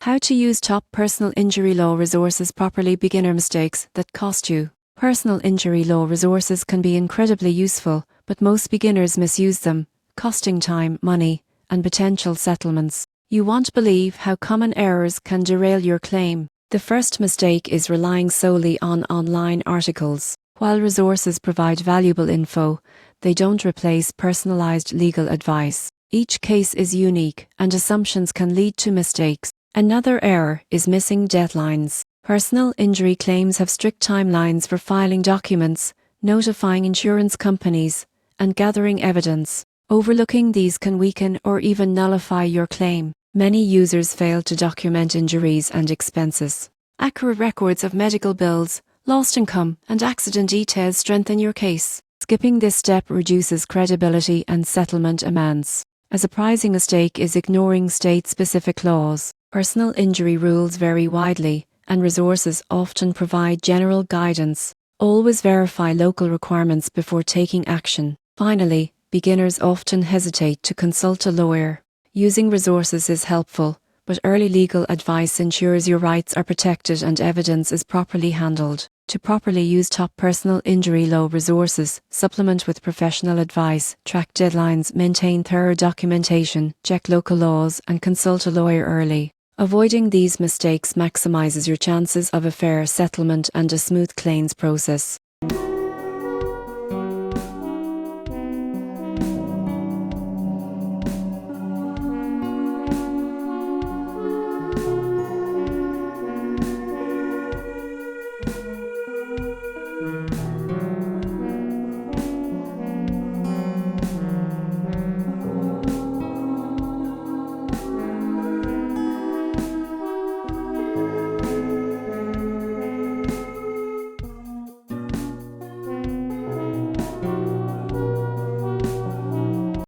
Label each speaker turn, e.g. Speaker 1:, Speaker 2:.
Speaker 1: How to use top personal injury law resources properly. Beginner mistakes that cost you. Personal injury law resources can be incredibly useful, but most beginners misuse them, costing time, money, and potential settlements. You won't believe how common errors can derail your claim. The first mistake is relying solely on online articles. While resources provide valuable info, they don't replace personalized legal advice. Each case is unique, and assumptions can lead to mistakes. Another error is missing deadlines. Personal injury claims have strict timelines for filing documents, notifying insurance companies, and gathering evidence. Overlooking these can weaken or even nullify your claim. Many users fail to document injuries and expenses. Accurate records of medical bills, lost income, and accident details strengthen your case. Skipping this step reduces credibility and settlement amounts. A surprising mistake is ignoring state-specific laws. Personal injury rules vary widely, and resources often provide general guidance. Always verify local requirements before taking action. Finally, beginners often hesitate to consult a lawyer. Using resources is helpful, but early legal advice ensures your rights are protected and evidence is properly handled. To properly use top personal injury law resources, supplement with professional advice, track deadlines, maintain thorough documentation, check local laws, and consult a lawyer early. Avoiding these mistakes maximizes your chances of a fair settlement and a smooth claims process.